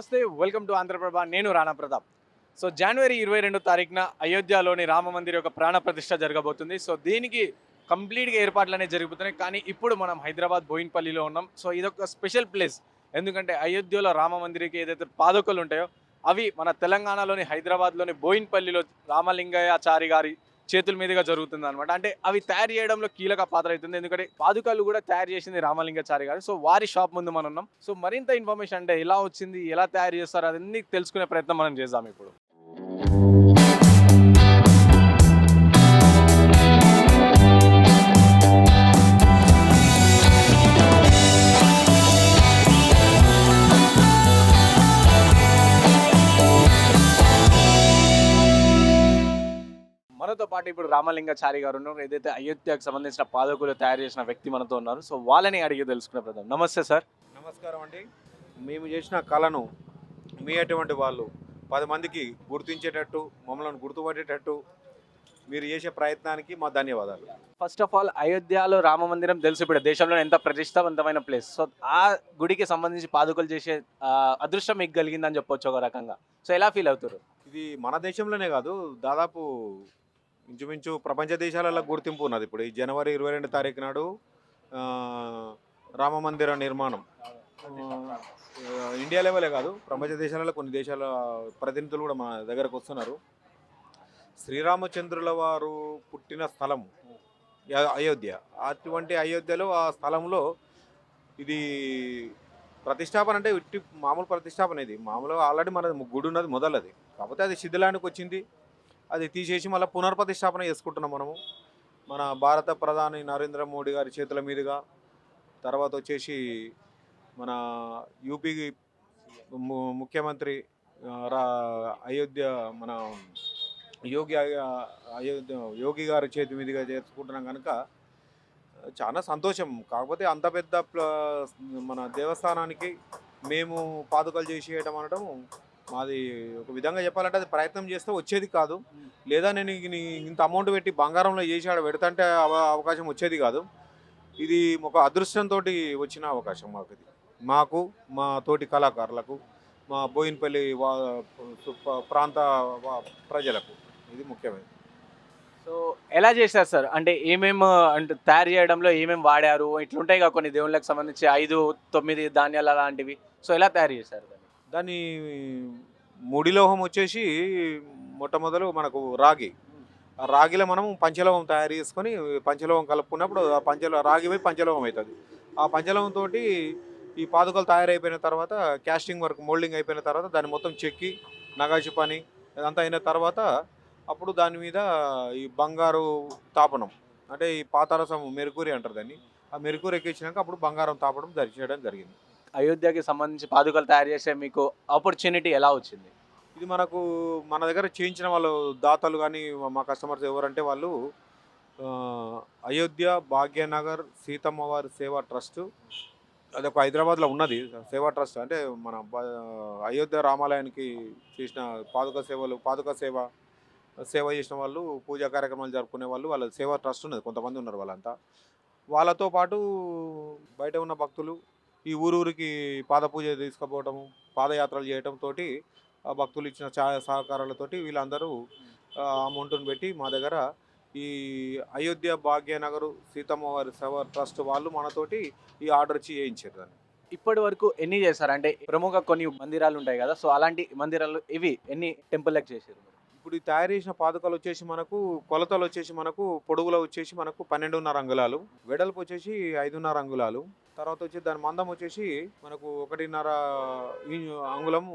నమస్తే, welcome to Andhraprabha. నేను Rana Pratap. So జనవరి 22 తారీఖున అయోధ్యలోని రామ మందిర్ యొక్క ప్రాణ ప్రతిష్ఠ జరగబోతుంది. సో దీనికి కంప్లీట్గా ఏర్పాట్లు అనేవి జరుగుతున్నాయి. కానీ ఇప్పుడు మనం హైదరాబాద్ బోయిన్పల్లిలో ఉన్నాం. సో ఇదొక స్పెషల్ ప్లేస్. ఎందుకంటే అయోధ్యలో రామ మందిరికి ఏదైతే పాదుకలు ఉంటాయో అవి మన తెలంగాణలోని హైదరాబాద్లోని బోయిన్పల్లిలో రామలింగయాచారి గారి చేతుల మీదుగా జరుగుతుంది అనమాట. అంటే అవి తయారు చేయడంలో కీలక పాత్ర అవుతుంది. ఎందుకంటే పాదుకలు కూడా తయారు చేసింది రామలింగాచారి గారు. సో వారి షాప్ ముందు మనం ఉన్నాం. సో మరింత ఇన్ఫర్మేషన్ అంటే ఎలా వచ్చింది, ఎలా తయారు చేస్తారు, అదన్నీ తెలుసుకునే ప్రయత్నం మనం చేద్దాం ఇప్పుడు. మనతో పాటు ఇప్పుడు రామలింగాచారి గారు ఉన్నారు. ఏదైతే అయోధ్యకు సంబంధించిన పాదుకలు తయారు చేసిన వ్యక్తి మనతో ఉన్నారు. సో వాళ్ళని అడిగి తెలుసుకునే ప్రయత్నం. నమస్తే సార్. నమస్కారం అండి. మేము చేసిన కళను మీ అటువంటి వాళ్ళు 10 మందికి గుర్తించేటట్టు, మమ్మల్ని గుర్తుపట్టేటట్టు మీరు చేసే ప్రయత్నానికి మా ధన్యవాదాలు. ఫస్ట్ ఆఫ్ ఆల్ అయోధ్యలో రామ మందిరం తెలుసు ఇప్పుడు దేశంలో ఎంత ప్రతిష్టావంతమైన ప్లేస్. సో ఆ గుడికి సంబంధించి పాదుకలు చేసే అదృష్టం మీకు కలిగిందని చెప్పొచ్చు ఒక రకంగా. సో ఎలా ఫీల్ అవుతారు? ఇది మన దేశంలోనే కాదు, దాదాపు ఇంచుమించు ప్రపంచ దేశాలలో గుర్తింపు ఉన్నది. ఇప్పుడు ఈ జనవరి 22 తారీఖు నాడు రామ మందిర నిర్మాణం ఇండియా లెవెలే కాదు, ప్రపంచ దేశాలలో కొన్ని దేశాల ప్రతినిధులు కూడా మా దగ్గరకు వస్తున్నారు. శ్రీరామచంద్రుల వారు పుట్టిన స్థలం అయోధ్య. అటువంటి అయోధ్యలో ఆ స్థలంలో ఇది ప్రతిష్టాపన అంటే ఇట్టి మామూలు ప్రతిష్టాపన. ఇది మామూలుగా ఆల్రెడీ మన గుడి ఉన్నది మొదలది, కాకపోతే అది శిథిలానికి వచ్చింది. అది తీసేసి మళ్ళీ పునర్ప్రతిష్టాపన చేసుకుంటున్నాం మనము. మన భారత ప్రధాని నరేంద్ర మోడీ గారి చేతుల మీదుగా, తర్వాత వచ్చేసి మన యూపీ ముఖ్యమంత్రి అయోధ్య మన యోగి గారి చేతి మీదుగా చేసుకుంటున్నాం కనుక చాలా సంతోషం. కాకపోతే అంత పెద్ద మన దేవస్థానానికి మేము పాదుకలు చేసేయడం అనడం మాది ఒక విధంగా చెప్పాలంటే అది ప్రయత్నం చేస్తే వచ్చేది కాదు. లేదా నేను ఇంత అమౌంట్ పెట్టి బంగారంలో చేసి ఆడ పెడతంటే అవకాశం వచ్చేది కాదు. ఇది ఒక అదృష్టంతో వచ్చిన అవకాశం మాకు. ఇది మాకు, మా తోటి కళాకారులకు, మా బోయిన్పల్లి ప్రాంత ప్రజలకు ఇది ముఖ్యమైనది. సో ఎలా చేశారు సార్? అంటే ఏమేమి అంటే తయారు చేయడంలో ఏమేమి వాడారు? ఇట్లుంటాయి కదా కొన్ని దేవుళ్ళకి సంబంధించి 5-9 ధాన్యాలు అలాంటివి. సో ఎలా తయారు చేశారు దాని ముడిలోహం వచ్చేసి మొట్టమొదలు మనకు రాగి. ఆ రాగిలో మనం పంచలోహం తయారు చేసుకొని పంచలోహం కలుపుకున్నప్పుడు ఆ రాగి పోయి పంచలోహం అవుతుంది. ఆ పంచలోహంతో ఈ పాదుకలు తయారైపోయిన తర్వాత క్యాస్టింగ్ వర్క్, మోల్డింగ్ అయిపోయిన తర్వాత దాన్ని మొత్తం చెక్కి నగాషి పని ఇదంతా అయిన తర్వాత అప్పుడు దాని మీద ఈ బంగారు తాపనం అంటే ఈ పాతారసం మెరుకూరి అంటారు దాన్ని. ఆ మెరుకూరి ఎక్కించినాక అప్పుడు బంగారం తాపడం చేయడం జరిగింది. అయోధ్యకి సంబంధించి పాదుకలు తయారు చేసే మీకు ఆపర్చునిటీ ఎలా వచ్చింది? ఇది మన దగ్గర చేయించిన వాళ్ళు దాతలు కానీ మా కస్టమర్స్ ఎవరంటే వాళ్ళు అయోధ్య భాగ్యనగర్ సీతమ్మ వారి సేవా ట్రస్ట్, అది ఒక హైదరాబాద్లో ఉన్నది సేవా ట్రస్ట్. అంటే మన అయోధ్య రామాలయానికి చేసిన పాదుక సేవ చేసిన వాళ్ళు, పూజా కార్యక్రమాలు జరుపుకునే వాళ్ళు, వాళ్ళ సేవా ట్రస్ట్ ఉన్నది. కొంతమంది ఉన్నారు వాళ్ళంతా. వాళ్ళతో పాటు బయట ఉన్న భక్తులు ఈ ఊరికి పాదపూజ తీసుకుపోవటము, పాదయాత్రలు చేయటంతో ఆ భక్తులు ఇచ్చిన సహకారాలతోటి వీళ్ళందరూ అమౌంట్ని పెట్టి మా దగ్గర ఈ అయోధ్య భాగ్యనగర్ సీతమ్మ వారి సేవ ట్రస్ట్ వాళ్ళు మనతోటి ఈ ఆర్డర్ చేయించారు. దాన్ని ఇప్పటి వరకు ఎన్ని చేశారు? అంటే ప్రముఖ కొన్ని మందిరాలు ఉంటాయి కదా, సో అలాంటి మందిరాలు ఇవి ఎన్ని టెంపుల్లకు చేశారు? ఇప్పుడు ఈ తయారు చేసిన పాదుకలు వచ్చేసి మనకు కొలతలు వచ్చేసి మనకు పొడుగులో వచ్చేసి మనకు 12.5 అంగుళాలు, వెడల్పు వచ్చేసి 5.5 అంగుళాలు, తర్వాత వచ్చి దాని మందం వచ్చేసి మనకు 1.5 అంగుళం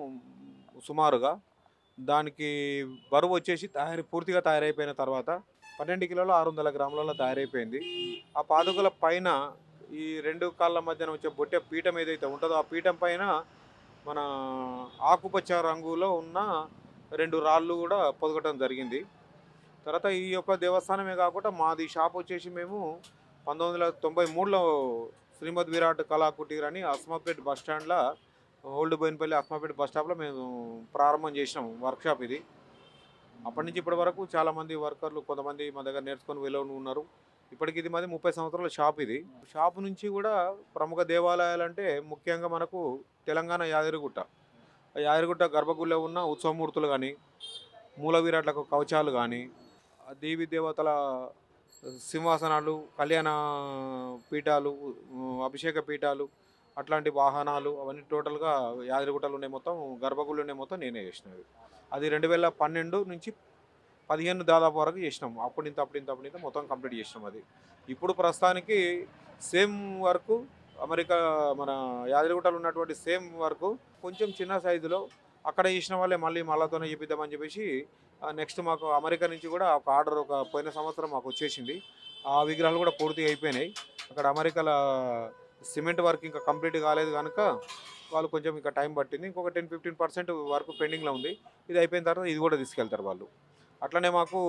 సుమారుగా. దానికి బరువు వచ్చేసి పూర్తిగా తయారైపోయిన తర్వాత 12 కిలోల 600 గ్రాములలో తయారైపోయింది. ఆ పాదుకల పైన ఈ 2 కాళ్ళ మధ్యన వచ్చే బొట్టె పీఠం ఏదైతే ఉంటుందో ఆ పీఠం పైన మన ఆకుపచ్చ రంగులో ఉన్న 2 రాళ్ళు కూడా పొదగటం జరిగింది. తర్వాత ఈ యొక్క దేవస్థానమే కాకుండా మాది షాప్ వచ్చేసి మేము 1993లో శ్రీమద్ విరాట్ కళా కుటీర్ అని అస్మాపేట్ బస్ స్టాండ్లో, ఓల్డ్ బోయిన్పల్లి అస్మాపేట్ బస్ స్టాప్లో మేము ప్రారంభం చేసినాం వర్క్షాప్. ఇది అప్పటి నుంచి ఇప్పటి వరకు చాలామంది వర్కర్లు కొంతమంది మా దగ్గర నేర్చుకొని వెళ్ళి ఉన్నారు. ఇప్పటికి ఇది మాది 30 సంవత్సరాల షాప్. ఇది షాప్ నుంచి కూడా ప్రముఖ దేవాలయాలు అంటే ముఖ్యంగా మనకు తెలంగాణ యాదగిరిగుట్ట. యాదగిరిగుట్ట గర్భగుడిలో ఉన్న ఉత్సవమూర్తులు కానీ, మూల విరాట్లకు కవచాలు కానీ, దేవీ దేవతల సింహాసనాలు, కళ్యాణ పీఠాలు, అభిషేక పీఠాలు, అట్లాంటి వాహనాలు అవన్నీ టోటల్గా యాదగిరిగుట్టలో ఉన్నాయి. మొత్తం గర్భగుడిలో ఉన్నాయి. మొత్తం నేనే చేసినవి. అది 2012 నుంచి 15 దాదాపు వరకు చేసినాం. అప్పుడింత మొత్తం కంప్లీట్ చేసినాం అది. ఇప్పుడు ప్రస్తుతానికి సేమ్ వర్క్ అమెరికా మన యాదగిరిగుట్టలో ఉన్నటువంటి సేమ్ వర్క్ కొంచెం చిన్న సైజులో అక్కడ చేసిన వాళ్ళే మళ్ళతోనే చేపిద్దామని చెప్పేసి నెక్స్ట్ మాకు అమెరికా నుంచి కూడా ఒక ఆర్డర్ పోయిన సంవత్సరం మాకు వచ్చేసింది. ఆ విగ్రహాలు కూడా పూర్తిగా అయిపోయినాయి. అక్కడ అమెరికాలో సిమెంట్ వర్క్ ఇంకా కంప్లీట్ కాలేదు కనుక వాళ్ళు కొంచెం ఇంకా టైం పట్టింది. ఇంకొక 10-15% వర్క్ పెండింగ్లో ఉంది. ఇది అయిపోయిన తర్వాత ఇది కూడా తీసుకెళ్తారు వాళ్ళు. అట్లనే మాకు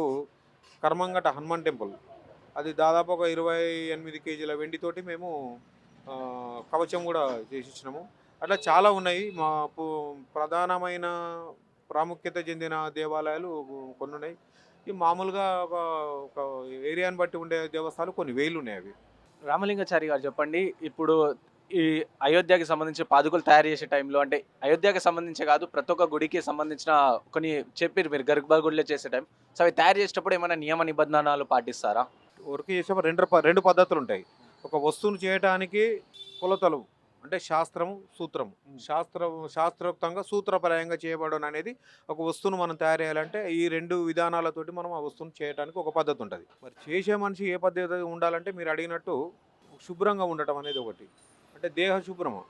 కర్మంగట హనుమాన్ టెంపుల్, అది దాదాపు ఒక 28 కేజీల వెండితోటి మేము కవచం కూడా చేసి ఇచ్చినాము. అట్లా చాలా ఉన్నాయి. మా ప్రధానమైన ప్రాముఖ్యత చెందిన దేవాలయాలు కొన్ని ఉన్నాయి. ఈ మామూలుగా ఒక ఒక ఏరియాని బట్టి ఉండే దేవస్థానాలు కొన్ని వేలు ఉన్నాయి. అవి రామలింగాచారి గారు చెప్పండి, ఇప్పుడు ఈ అయోధ్యకి సంబంధించి పాదుకలు తయారు చేసే టైంలో, అంటే అయోధ్యకి సంబంధించే కాదు ప్రతి ఒక్క గుడికి సంబంధించిన కొన్ని చెప్పారు మీరు గర్భగుడిలో చేసే టైం. సో అవి తయారు చేసేటప్పుడు ఏమైనా నియమ నిబంధనలు పాటిస్తారా? వర్క్ చేసేప్పుడు రెండు పద్ధతులు ఉంటాయి. ఒక వస్తువును చేయడానికి కొలతలు అంటే శాస్త్రము, సూత్రము. శాస్త్రోక్తంగా సూత్రపరాయంగా చేయబడడం అనేది ఒక వస్తువును మనం తయారు చేయాలంటే ఈ 2 విధానాలతోటి మనం ఆ వస్తువును చేయడానికి ఒక పద్ధతి ఉంటుంది. మరి చేసే మనిషి ఏ పద్ధతి ఉండాలంటే మీరు అడిగినట్టు శుభ్రంగా ఉండటం అనేది ఒకటి. అంటే దేహ శుభ్రము.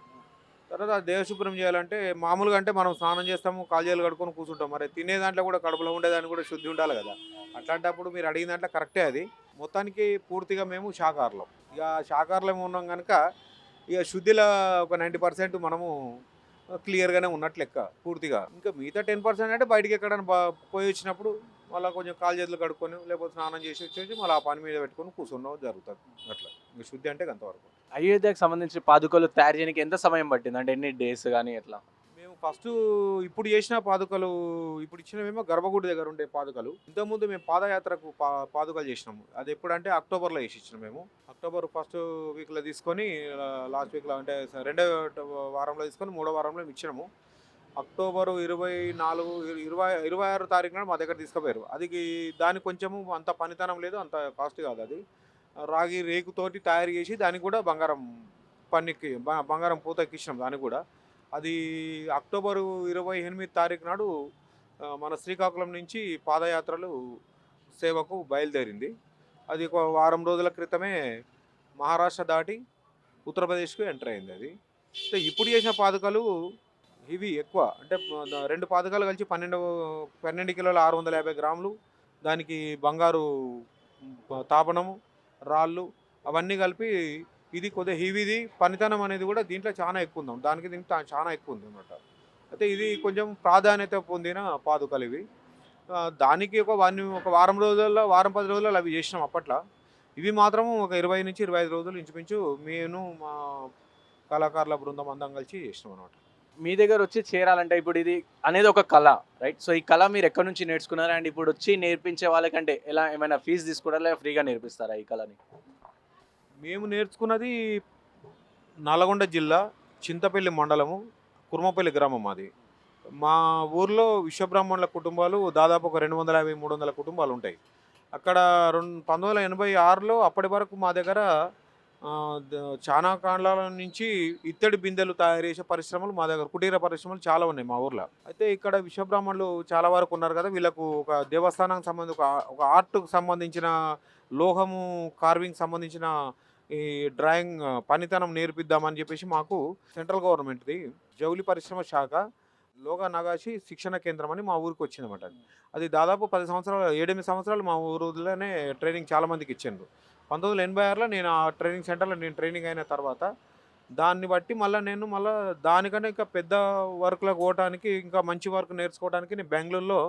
తర్వాత ఆ దేహ శుభ్రం చేయాలంటే మామూలుగా అంటే మనం స్నానం చేస్తాము, కాళ్ళు కడుక్కొని కూర్చుంటాం. మరి తినే దాంట్లో కూడా కడుపులో ఉండేదాన్ని కూడా శుద్ధి ఉండాలి కదా. అట్లాంటప్పుడు మీరు అడిగిన దాంట్లో కరెక్టే అది. మొత్తానికి పూర్తిగా మేము శాకాహారులం. ఇక శాకాహారులం ఉన్నాం కనుక ఇక శుద్ధిలో ఒక 90% మనము క్లియర్గానే ఉన్నట్లు లెక్క పూర్తిగా. ఇంకా మిగతా 10% అంటే బయటికి ఎక్కడైనా పోయి వచ్చినప్పుడు మళ్ళీ కొంచెం కాలు చేతులు కడుక్కొని లేకపోతే స్నానం చేసి వచ్చేసి మళ్ళీ ఆ పని మీద పెట్టుకొని కూర్చుండడం జరుగుతుంది. అట్లా ఇంకా శుద్ధి అంటే అంతవరకు. అయోధ్యకి సంబంధించి పాదుకలు తయారు చేయడానికి ఎంత సమయం పట్టింది, అంటే ఎన్ని డేస్ కానీ ఎట్లా? మేము ఫస్ట్ ఇప్పుడు చేసిన పాదుకలు ఇప్పుడు ఇచ్చినవేమో గర్భగుడి దగ్గర ఉండే పాదుకలు. ఇంతకుముందు మేము పాదయాత్రకు పాదుకలు చేసినాము. అది ఎప్పుడంటే అక్టోబర్లో చేసి ఇచ్చినాం మేము. అక్టోబర్ ఫస్ట్ వీక్లో తీసుకొని లాస్ట్ వీక్లో అంటే 2వ వారంలో తీసుకొని 3వ వారంలో ఇచ్చినాము. అక్టోబర్ 24, 26 తారీఖు నాడు మా దగ్గర తీసుకుపోయారు. అది దానికి కొంచెము అంత పనితనం లేదు, అంత కాస్ట్ కాదు. అది రాగి రేకుతోటి తయారు చేసి దానికి కూడా బంగారం పన్నికి బంగారం పూత ఎక్కించినాం దానికి కూడా. అది అక్టోబరు 28 తారీఖు నాడు మన శ్రీకాకుళం నుంచి పాదయాత్రలు సేవకు బయలుదేరింది. అది ఒక వారం రోజుల క్రితమే మహారాష్ట్ర దాటి ఉత్తరప్రదేశ్కు ఎంటర్ అయింది. అది ఇప్పుడు చేసిన పాదుకలు ఇవి ఎక్కువ, అంటే 2 పాదుకలు కలిసి 12 కిలోల 650 గ్రాములు, దానికి బంగారు తాపనము, రాళ్ళు అవన్నీ కలిపి ఇది కొద్దిగా హెవీది. పనితనం అనేది కూడా దీంట్లో చాలా ఎక్కువ ఉంది, దీనికి చాలా ఎక్కువ ఉంది అన్నమాట. అయితే ఇది కొంచెం ప్రాధాన్యత పొందిన పాదుకలు ఇవి. దానికి ఒక వారం రోజుల్లో 10 రోజుల్లో అవి చేసినాం అప్పట్లో. ఇవి మాత్రం ఒక 20 నుంచి 25 రోజులు ఇంచుమించు నేను మా కళాకారుల బృందం అందరం కలిసి చేసినాం అనమాట. మీ దగ్గర వచ్చి చేరాలంటే ఇప్పుడు ఇది అనేది ఒక కళ, రైట్? సో ఈ కళ మీరు ఎక్కడి నుంచి నేర్చుకున్నారు, అండ్ ఇప్పుడు వచ్చి నేర్పించే వాళ్ళకంటే ఎలా ఏమైనా ఫీజు తీసుకుంటారా లేదా ఫ్రీగా నేర్పిస్తారా ఈ కళని? మేము నేర్చుకున్నది నల్గొండ జిల్లా చింతపల్లి మండలము కుర్మపల్లి గ్రామం. అది మా ఊర్లో విశ్వబ్రాహ్మణుల కుటుంబాలు దాదాపు ఒక 250-300 కుటుంబాలు ఉంటాయి. అక్కడ 1986లో అప్పటి వరకు మా దగ్గర చాలా కాలాల నుంచి ఇత్తడి బిందెలు తయారు చేసే పరిశ్రమలు మా దగ్గర, కుటీర పరిశ్రమలు చాలా ఉన్నాయి మా ఊర్లో. అయితే ఇక్కడ విశ్వబ్రాహ్మణులు చాలా వరకు ఉన్నారు కదా, వీళ్ళకు ఒక దేవస్థానానికి సంబంధించి ఒక ఆర్ట్కు సంబంధించిన లోహము కార్వింగ్ సంబంధించిన ఈ డ్రాయింగ్ పనితనం నేర్పిద్దామని చెప్పేసి మాకు సెంట్రల్ గవర్నమెంట్ది జౌలి పరిశ్రమ శాఖ లోగా నగాషి శిక్షణ కేంద్రం అని మా ఊరికి వచ్చిందన్నమాట. అది దాదాపు 8 సంవత్సరాలు మా ఊరిలోనే ట్రైనింగ్ చాలామందికి ఇచ్చిండ్రు. 1986లో నేను ఆ ట్రైనింగ్ సెంటర్లో ట్రైనింగ్ అయిన తర్వాత దాన్ని బట్టి నేను దానికన్నా ఇంకా పెద్ద వర్క్లకు పోవడానికి, ఇంకా మంచి వర్క్ నేర్చుకోవడానికి నేను బెంగళూరులో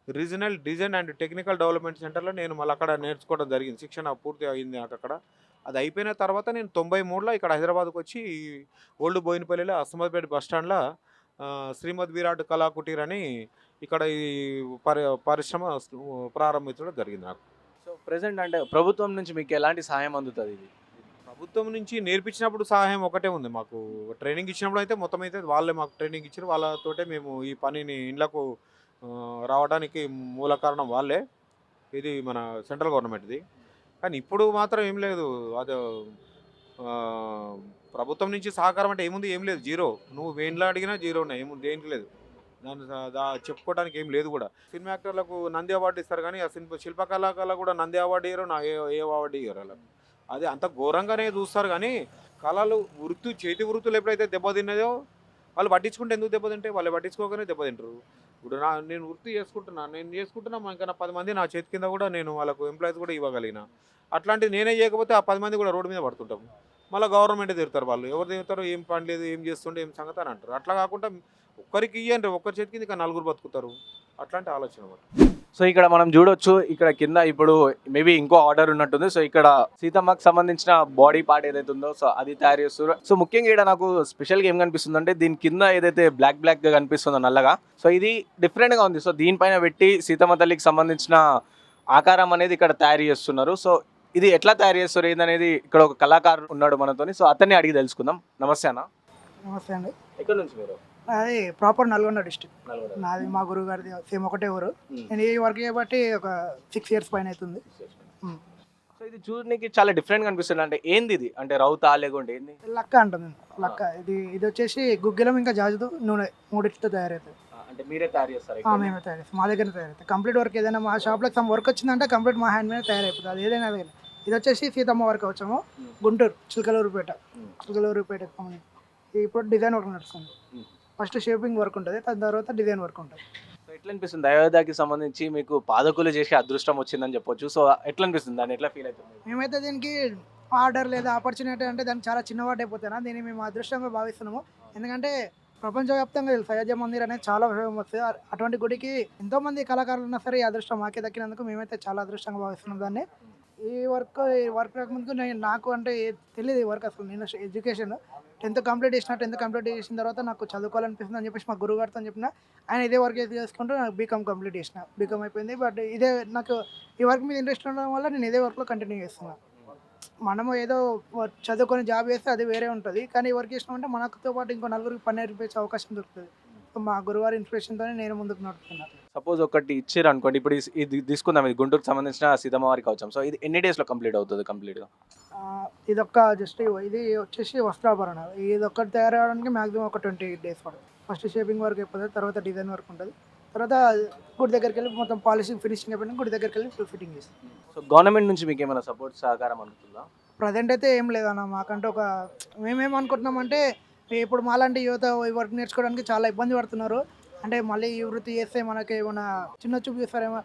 regional design and technical development సెంటర్లో నేను అక్కడ నేర్చుకోవడం జరిగింది. శిక్షణ పూర్తి అయింది నాకు అక్కడ. అది అయిపోయిన తర్వాత నేను 93లో ఇక్కడ హైదరాబాద్కు వచ్చి ఓల్డ్ బోయినపల్లిలో అస్మాద్పేట బస్టాండ్లో శ్రీమద్ విరాట్ కళా కుటీర్ అని ఇక్కడ ఈ పరిశ్రమ ప్రారంభించడం జరిగింది నాకు. సో ప్రెసెంట్ అంటే ప్రభుత్వం నుంచి మీకు ఎలాంటి సహాయం అందుతుంది ఇది? ప్రభుత్వం నుంచి నేర్పించినప్పుడు సహాయం ఒకటే ఉంది మాకు. ట్రైనింగ్ ఇచ్చినప్పుడు అయితే మొత్తం అయితే వాళ్ళే మాకు ట్రైనింగ్ ఇచ్చారు. వాళ్ళతోటే మేము ఈ పనిని ఇండ్లకు రావడానికి మూల కారణం వాళ్ళే. ఇది మన సెంట్రల్ గవర్నమెంట్‌ది. కానీ ఇప్పుడు మాత్రం ఏం లేదు. అది ప్రభుత్వం నుంచి సహకారం అంటే ఏముంది? ఏం లేదు. జీరో. నువ్వు వేండ్లో అడిగినా జీరోనే. ఏముంది? దేనికి లేదు. దాన్ని చెప్పుకోవడానికి ఏం లేదు కూడా. సినిమా యాక్టర్లకు నంది అవార్డు ఇస్తారు కానీ ఆ శిల్పకళాకారులకు కూడా నంది అవార్డు ఇయ్యరు. ఏ అవార్డు ఇయ్యరు వాళ్ళకు. అది అంత ఘోరంగానే చూస్తారు కానీ కళలు చేతి వృత్తులు ఎప్పుడైతే దెబ్బతిన్నదో వాళ్ళు పట్టించుకుంటే ఎందుకు దెబ్బతింటే వాళ్ళు పట్టించుకోగానే దెబ్బతింటారు. ఇప్పుడు నేను వృత్తి చేసుకుంటున్నా ఇంకా 10 మంది నా చేతి కింద కూడా నేను వాళ్ళకు ఎంప్లాయీస్ కూడా ఇవ్వగలిగిన. అట్లాంటిది నేనే చేయకపోతే ఆ 10 మంది కూడా రోడ్డు మీద పడుతుంటాం. మళ్ళీ గవర్నమెంటే తిరుగుతారు వాళ్ళు. ఎవరు తిరుగుతారో ఏం పని లేదు, ఏం చేస్తుండే, ఏం సంగతి అని అంటారు. అట్లా కాకుండా ఒక్కరికి ఇయ్యండి, ఒక్కరి చేతి కింద ఇంకా 4 బతుకుతారు. అట్లాంటి ఆలోచన అన్నమాట. సో ఇక్కడ మనం చూడొచ్చు, ఇక్కడ కింద ఇప్పుడు మేబీ ఇంకో ఆర్డర్ ఉన్నట్టుంది. సో ఇక్కడ సీతమ్మకి సంబంధించిన బాడీ పార్ట్ ఏదైతే ఉందో సో అది తయారు చేస్తారు. సో ముఖ్యంగా ఇక్కడ నాకు స్పెషల్గా ఏం కనిపిస్తుంది అంటే దీని కింద ఏదైతే బ్లాక్ గా కనిపిస్తుందో నల్లగా, సో ఇది డిఫరెంట్గా ఉంది. సో దీనిపైన పెట్టి సీతమ్మ తల్లికి సంబంధించిన ఆకారం అనేది ఇక్కడ తయారు చేస్తున్నారు. సో ఇది ఎట్లా తయారు చేస్తారు ఏందనేది ఇక్కడ ఒక కళాకారుడు ఉన్నాడు మనతోని. సో అతన్ని అడిగి తెలుసుకుందాం. నమస్తే అన్న. నమస్తే అండి. ఎక్కడ నుంచి మీరు? అది ప్రాపర్ నల్గొండ డిస్టిక్. నాది మా గురువు గారిది సేమ్ ఒకటే ఊరు. నేను ఈ వర్క్ చేయబట్టి ఒక 6 years పైన అవుతుంది. సో ఇది చూడడానికి చాలా డిఫరెంట్ కనిపిస్తుంది. అంటే ఏంది ఇది? అంటే రౌతా లేకుంటే ఏంది? లక్క అంటుంది. లక్క ఇది వచ్చేసి గుగ్గిలం ఇంకా జాజు నూనె మూడింటితో తయారవుతుంది. అంటే మీరే తయారు చేస్తారు? మేమే తయారు చేస్తాం. మా దగ్గర తయారవుతుంది. కంప్లీట్ వర్క్ ఏదైనా మా షాప్లో సమ్ వర్క్ వచ్చిందంటే కంప్లీట్ మా హ్యాండ్ మీద తయారైపోతుంది. అది ఏదైనా కానీ. ఇది వచ్చేసి సీతమ్మ వర్క్ వచ్చాము గుంటూరు చిలకలూరుపేట ఇప్పుడు డిజైన్ వర్క్ నడుస్తుంది. ఫస్ట్ షేపింగ్ వర్క్ ఉంటుంది, దాని తర్వాత డిజైన్ వర్క్ ఉంటుంది. సో ఎట్లా అనిపిస్తుంది అయోధ్యకి సంబంధించి మీకు పాదకులు చేసే అదృష్టం వచ్చిందని చెప్పొచ్చు. సో ఎట్లా అనిపిస్తుంది? దాన్ని ఎట్లా ఫీల్ అవుతుంది? మేమైతే దీనికి ఆర్డర్ లేదా ఆపర్చునిటీ అంటే దానికి చాలా చిన్నవాటు అయిపోతున్నా. దీన్ని మేము అదృష్టంగా భావిస్తున్నాము. ఎందుకంటే ప్రపంచవ్యాప్తంగా తెలుసు అయోధ్య మందిర్ అనేది చాలా ఫేమస్. అటువంటి గుడికి ఎంతోమంది కళాకారులు ఉన్నా సరే ఈ అదృష్టం మాకే దక్కినందుకు మేమైతే చాలా అదృష్టంగా భావిస్తున్నాం దాన్ని. ఈ వర్క్ రాకముందుకు నాకు అంటే తెలియదు ఈ వర్క్ అసలు. నేను ఎడ్యుకేషన్ 10th కంప్లీట్ చేసిన తర్వాత నాకు చదువుకోవాలనిపిస్తుంది అని చెప్పేసి మా గురువు గారితో చెప్పిన. ఆయన ఇదే వర్క్ చేసుకుంటూ నాకు బీకామ్ కంప్లీట్ చేసిన. బీకామ్ అయిపోయింది. బట్ ఇదే నాకు ఈ వర్క్ మీద ఇంట్రెస్ట్ ఉండడం వల్ల నేను ఇదే వర్క్లో కంటిన్యూ చేస్తున్నాను. మనము ఏదో చదువుకొని జాబ్ చేస్తే అది వేరే ఉంటుంది, కానీ ఈ వర్క్ చేసినామంటే మనతో పాటు ఇంకో నలుగురికి పని నేర్పించే అవకాశం దొరుకుతుంది. మా గురువారి ఇన్స్పిరేషన్తోనే నేను ముందుకు నడుపుతున్నాను. సపోజ్ ఒకటి ఇచ్చారు అనుకోండి, ఇప్పుడు ఇది తీసుకుందాం, ఇది గుంటూరుకు సంబంధించిన సీతమ్మ వారికి వచ్చాం. సో ఇది ఎన్ని డేస్లో కంప్లీట్ అవుతుంది కంప్లీట్గా? ఇదొక్క జస్ట్ ఇది వచ్చేసి వస్త్రాభరణాలు. ఇది ఒక్కటి తయారవడానికి మ్యాక్సిమం ఒక 20 days పడుతుంది. ఫస్ట్ షేపింగ్ వర్క్ అయిపోతుంది, తర్వాత డిజైన్ వర్క్ ఉంటుంది, తర్వాత గుడి దగ్గరికి వెళ్ళి మొత్తం పాలిషింగ్ ఫినిషింగ్ అయిపోయినా గుడి దగ్గరికి వెళ్ళి ఫుల్ ఫిట్టింగ్ చేస్తాం. సో గవర్నమెంట్ నుంచి మీకు ఏమైనా సపోర్ట్ సహకారం అందుతుందా? ప్రజెంట్ అయితే ఏం లేదన్న. మాకంటే మేమేమనుకుంటున్నామంటే ఇప్పుడు మాలాంటి యువత ఈ వర్క్ నేర్చుకోవడానికి చాలా ఇబ్బంది పడుతున్నారు. అంటే మళ్ళీ ఈ వృత్తి చేస్తే మనకి ఏమైనా చిన్న చూపు చూస్తారేమో.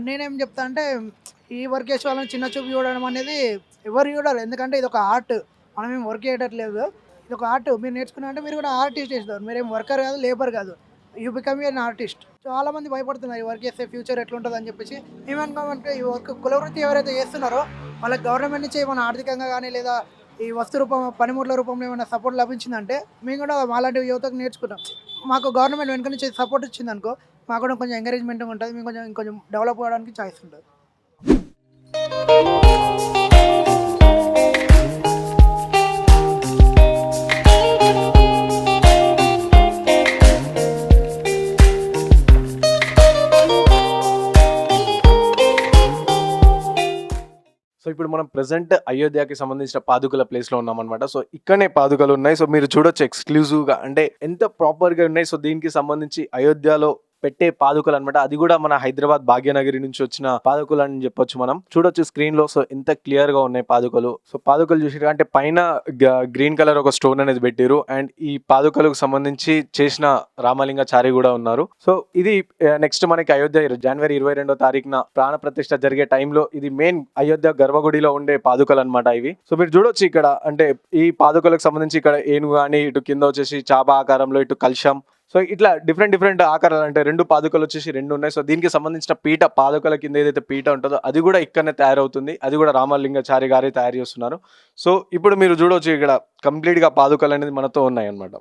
నేనేం చెప్తా అంటే ఈ వర్క్ చేసే వాళ్ళని చిన్న చూపు చూడడం అనేది ఎవరు చూడాలి. ఎందుకంటే ఇది ఒక ఆర్ట్. మనం ఏం వర్క్ చేయట్లేదు, ఇది ఒక ఆర్ట్. మీరు నేర్చుకున్నారంటే మీరు కూడా ఆర్టిస్ట్ చేస్తారు. మీరేం వర్కర్ కాదు, లేబర్ కాదు. You become an artist. చాలా మంది భయపడుతున్నారు ఈ వర్క్ చేస్తే ఫ్యూచర్ ఎట్లుంటుంది అని చెప్పేసి. ఏమనుకోమంటే ఈ వర్క్ కులవృత్తి ఎవరైతే చేస్తున్నారో వాళ్ళకి గవర్నమెంట్ నుంచి ఏమైనా ఆర్థికంగా కానీ లేదా ఈ వస్తు పనిముట్ల రూపంలో ఏమైనా సపోర్ట్ లభించిందంటే మేము కూడా మాలాంటి యువతకు నేర్చుకుంటాం. మాకు గవర్నమెంట్ వెనుక నుంచి సపోర్ట్ ఇచ్చింది అనుకో, మాకు కూడా కొంచెం ఎంకరేజ్మెంట్ ఉంటుంది. మేము ఇంకొంచెం డెవలప్ అవ్వడానికి ఛాయిస్ ఉంటుంది. సో ఇప్పుడు మనం ప్రెసెంట్ అయోధ్యకి సంబంధించిన పాదుకల ప్లేస్ లో ఉన్నాం అనమాట. సో ఇక్కడనే పాదుకలు ఉన్నాయి. సో మీరు చూడొచ్చు ఎక్స్క్లూజివ్ గా, అంటే ఎంత ప్రాపర్ గా ఉన్నాయి. సో దీనికి సంబంధించి అయోధ్యలో పెట్టే పాదుకలు అనమాట. అది కూడా మన హైదరాబాద్ భాగ్యనగరి నుంచి వచ్చిన పాదుకలు అని చెప్పొచ్చు. మనం చూడొచ్చు స్క్రీన్ లో. సో ఎంత క్లియర్ గా ఉన్నాయి పాదుకలు. సో పాదుకలు చూసారు అంటే పైన గ్రీన్ కలర్ ఒక స్టోన్ అనేది పెట్టారు. అండ్ ఈ పాదుకలకు సంబంధించి చేసిన రామలింగాచారి కూడా ఉన్నారు. సో ఇది నెక్స్ట్ మనకి అయోధ్య జనవరి 22వ తారీఖున ప్రాణ ప్రతిష్ఠ జరిగే టైంలో ఇది మెయిన్ అయోధ్య గర్భగుడిలో ఉండే పాదుకలు అనమాట ఇవి. సో మీరు చూడొచ్చు ఇక్కడ అంటే ఈ పాదుకలకు సంబంధించి ఇక్కడ ఏనుగు కానీ, ఇటు కింద వచ్చేసి చాప ఆకారంలో ఇటు కలశం, సో ఇట్లా డిఫరెంట్ ఆకారాలు అంటే 2 పాదుకలు వచ్చేసి 2 ఉన్నాయి. సో దీనికి సంబంధించిన పీఠ పాదుకల కింద ఏదైతే పీఠ ఉంటుందో అది కూడా ఇక్కడనే తయారవుతుంది. అది కూడా రామలింగాచారి గారే తయారు చేస్తున్నారు. సో ఇప్పుడు మీరు చూడవచ్చు ఇక్కడ కంప్లీట్గా పాదుకలు అనేది మనతో ఉన్నాయి అన్నమాట.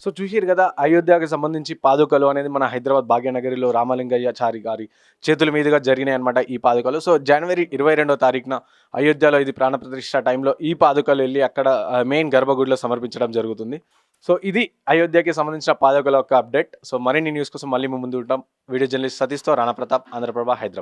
సో చూసిరు కదా, అయోధ్యకి సంబంధించి పాదుకలు అనేది మన హైదరాబాద్ భాగ్యనగరిలో రామలింగయ్యాచారి గారి చేతుల మీదుగా జరిగినాయి అనమాట ఈ పాదుకలు. సో జనవరి 22వ తారీఖున అయోధ్యలో ఇది ప్రాణప్రతిష్ఠ టైంలో ఈ పాదుకలు వెళ్ళి అక్కడ మెయిన్ గర్భగుడిలో సమర్పించడం జరుగుతుంది. సో ఇది అయోధ్యకి సంబంధించిన పాదుకల యొక్క అప్డేట్. సో మరిన్ని న్యూస్ కోసం మళ్ళీ ముందు ఉంటాం. వీడియో జర్నలిస్ట్ సతీష్తో రాణా ప్రతాప్, ఆంధ్రప్రభ, హైదరాబాద్.